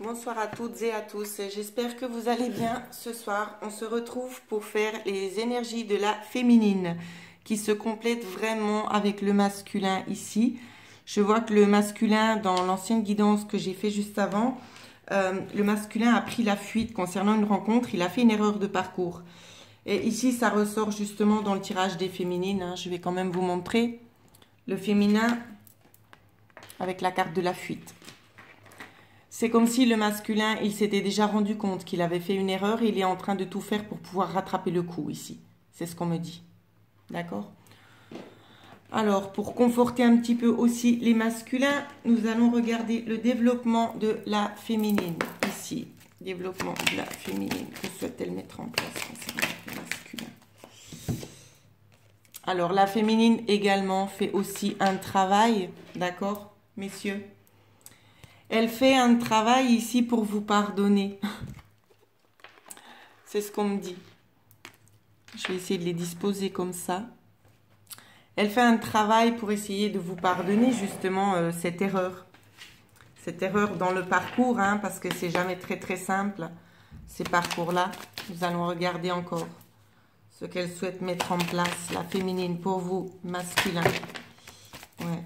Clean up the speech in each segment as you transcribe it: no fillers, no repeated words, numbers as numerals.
Bonsoir à toutes et à tous, j'espère que vous allez bien. Ce soir, on se retrouve pour faire les énergies de la féminine qui se complètent vraiment avec le masculin ici. Je vois que le masculin, dans l'ancienne guidance que j'ai fait juste avant, le masculin a pris la fuite concernant une rencontre, il a fait une erreur de parcours. Et ici, ça ressort justement dans le tirage des féminines, hein. Je vais quand même vous montrer le féminin avec la carte de la fuite. C'est comme si le masculin, il s'était déjà rendu compte qu'il avait fait une erreur et il est en train de tout faire pour pouvoir rattraper le coup ici. C'est ce qu'on me dit. D'accord? Alors, pour conforter un petit peu aussi les masculins, nous allons regarder le développement de la féminine ici. Développement de la féminine. Que souhaite-t-elle mettre en place concernant le masculin? Alors, la féminine également fait aussi un travail. D'accord, messieurs? Elle fait un travail ici pour vous pardonner. C'est ce qu'on me dit. Je vais essayer de les disposer comme ça. Elle fait un travail pour essayer de vous pardonner justement cette erreur. Cette erreur dans le parcours, hein, parce que c'est jamais très simple, ces parcours-là. Nous allons regarder encore ce qu'elle souhaite mettre en place, la féminine, pour vous, masculin. Ouais.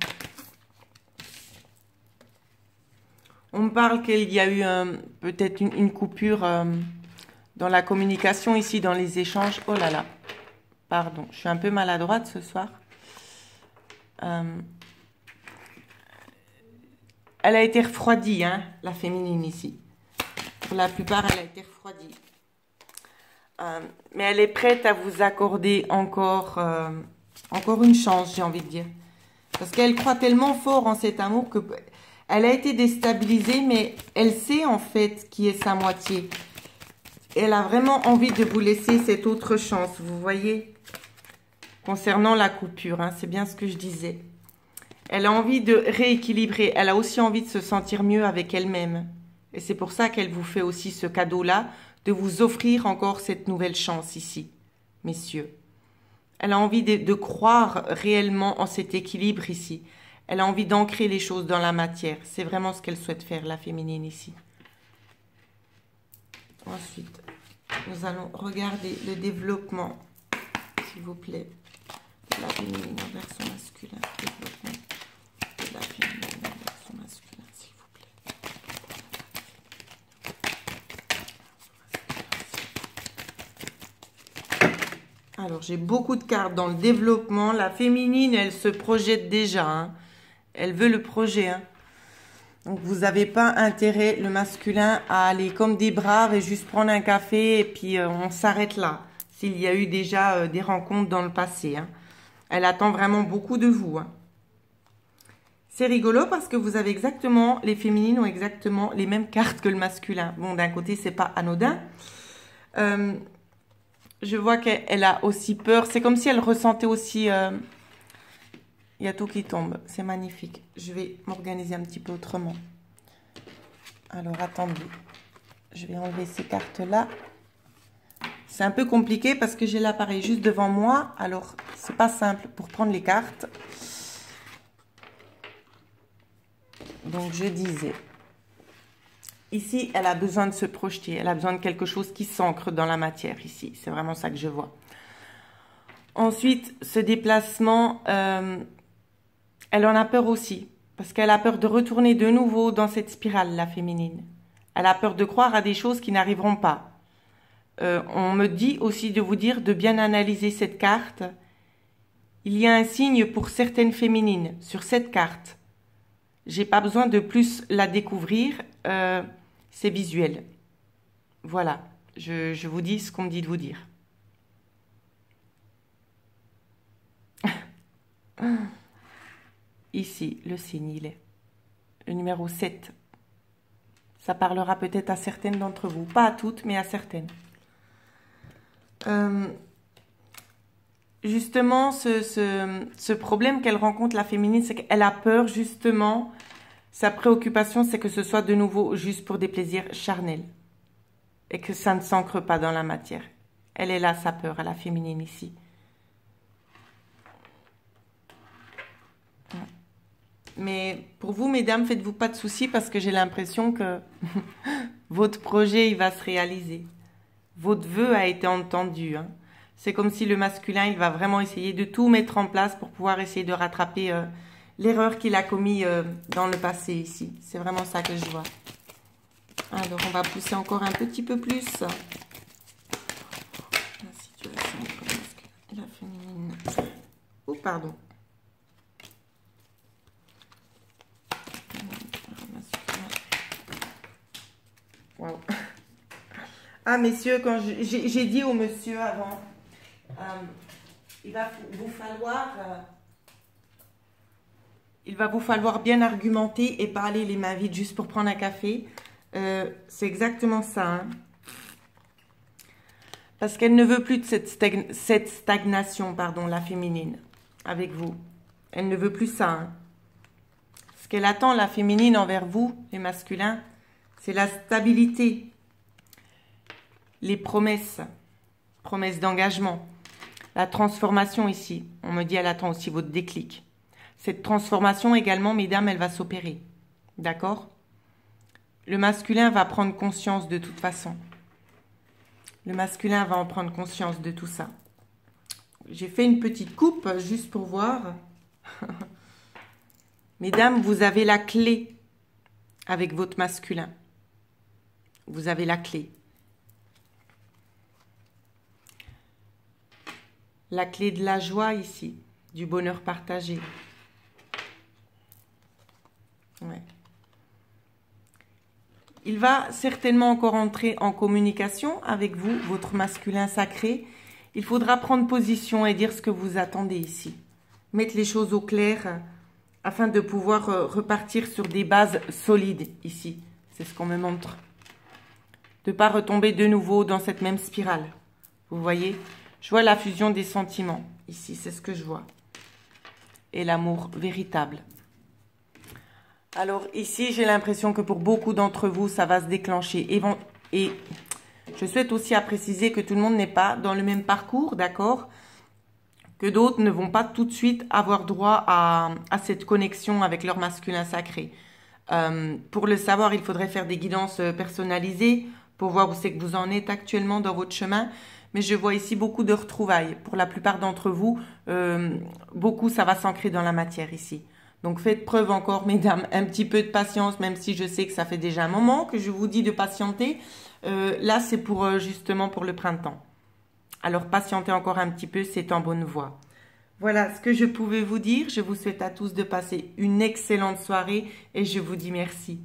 On me parle qu'il y a eu peut-être une coupure dans la communication ici, dans les échanges. Oh là là, pardon, je suis un peu maladroite ce soir. Elle a été refroidie, hein, la féminine ici. Pour la plupart, elle a été refroidie. Mais elle est prête à vous accorder encore une chance, j'ai envie de dire. Parce qu'elle croit tellement fort en cet amour que... Elle a été déstabilisée, mais elle sait en fait qui est sa moitié. Elle a vraiment envie de vous laisser cette autre chance, vous voyez, concernant la coupure, hein, c'est bien ce que je disais. Elle a envie de rééquilibrer, elle a aussi envie de se sentir mieux avec elle-même. Et c'est pour ça qu'elle vous fait aussi ce cadeau-là, de vous offrir encore cette nouvelle chance ici, messieurs. Elle a envie de croire réellement en cet équilibre ici. Elle a envie d'ancrer les choses dans la matière. C'est vraiment ce qu'elle souhaite faire, la féminine, ici. Ensuite, nous allons regarder le développement, s'il vous plaît, de la féminine envers son masculin. Développement de la féminine envers son masculin, s'il vous plaît. Alors, j'ai beaucoup de cartes dans le développement. La féminine, elle se projette déjà, hein. Elle veut le projet, hein. Donc, vous n'avez pas intérêt, le masculin, à aller comme des braves et juste prendre un café et puis on s'arrête là. S'il y a eu déjà des rencontres dans le passé, hein. Elle attend vraiment beaucoup de vous, hein. C'est rigolo parce que vous avez exactement, les féminines ont exactement les mêmes cartes que le masculin. Bon, d'un côté, c'est pas anodin. Je vois qu'elle a aussi peur. C'est comme si elle ressentait aussi... il y a tout qui tombe. C'est magnifique. Je vais m'organiser un petit peu autrement. Alors, attendez. Je vais enlever ces cartes-là. C'est un peu compliqué parce que j'ai l'appareil juste devant moi. Alors, c'est pas simple pour prendre les cartes. Donc, je disais. Ici, elle a besoin de se projeter. Elle a besoin de quelque chose qui s'ancre dans la matière ici. C'est vraiment ça que je vois. Ensuite, ce déplacement... elle en a peur aussi, parce qu'elle a peur de retourner de nouveau dans cette spirale, la féminine. Elle a peur de croire à des choses qui n'arriveront pas. On me dit aussi de vous dire de bien analyser cette carte. Il y a un signe pour certaines féminines sur cette carte. J'ai pas besoin de plus la découvrir, c'est visuel. Voilà, je vous dis ce qu'on me dit de vous dire. Ici, le signe, il est. Le numéro 7. Ça parlera peut-être à certaines d'entre vous. Pas à toutes, mais à certaines. Justement, ce problème qu'elle rencontre, la féminine, c'est qu'elle a peur, justement. Sa préoccupation, c'est que ce soit de nouveau juste pour des plaisirs charnels. Et que ça ne s'ancre pas dans la matière. Elle est là, sa peur, à la féminine, ici. Mais pour vous, mesdames, faites-vous pas de soucis parce que j'ai l'impression que votre projet, il va se réaliser. Votre vœu a été entendu, hein. C'est comme si le masculin, il va vraiment essayer de tout mettre en place pour pouvoir essayer de rattraper l'erreur qu'il a commis dans le passé ici. C'est vraiment ça que je vois. Alors, on va pousser encore un petit peu plus. La situation entre le masculin et la féminine. Oh, pardon. Wow. Ah, messieurs, quand j'ai dit au monsieur avant, il va vous falloir bien argumenter et pas aller les mains vides juste pour prendre un café. C'est exactement ça. Hein. Parce qu'elle ne veut plus de cette stagnation, pardon, la féminine, avec vous. Elle ne veut plus ça. Hein. Ce qu'elle attend, la féminine, envers vous, les masculins, c'est la stabilité, les promesses d'engagement, la transformation ici. On me dit, elle attend aussi votre déclic. Cette transformation également, mesdames, elle va s'opérer. D'accord? Le masculin va prendre conscience de toute façon. Le masculin va en prendre conscience de tout ça. J'ai fait une petite coupe juste pour voir. Mesdames, vous avez la clé avec votre masculin. Vous avez la clé. La clé de la joie ici, du bonheur partagé. Ouais. Il va certainement encore entrer en communication avec vous, votre masculin sacré. Il faudra prendre position et dire ce que vous attendez ici. Mettre les choses au clair afin de pouvoir repartir sur des bases solides ici. C'est ce qu'on me montre. De ne pas retomber de nouveau dans cette même spirale. Vous voyez? Je vois la fusion des sentiments. Ici, c'est ce que je vois. Et l'amour véritable. Alors ici, j'ai l'impression que pour beaucoup d'entre vous, ça va se déclencher. Et je souhaite aussi à préciser que tout le monde n'est pas dans le même parcours, d'accord? Que d'autres ne vont pas tout de suite avoir droit à cette connexion avec leur masculin sacré. Pour le savoir, il faudrait faire des guidances personnalisées pour voir où c'est que vous en êtes actuellement dans votre chemin. Mais je vois ici beaucoup de retrouvailles. Pour la plupart d'entre vous, beaucoup, ça va s'ancrer dans la matière ici. Donc, faites preuve encore, mesdames, un petit peu de patience, même si je sais que ça fait déjà un moment que je vous dis de patienter. Là, c'est pour justement pour le printemps. Alors, patientez encore un petit peu, c'est en bonne voie. Voilà ce que je pouvais vous dire. Je vous souhaite à tous de passer une excellente soirée et je vous dis merci.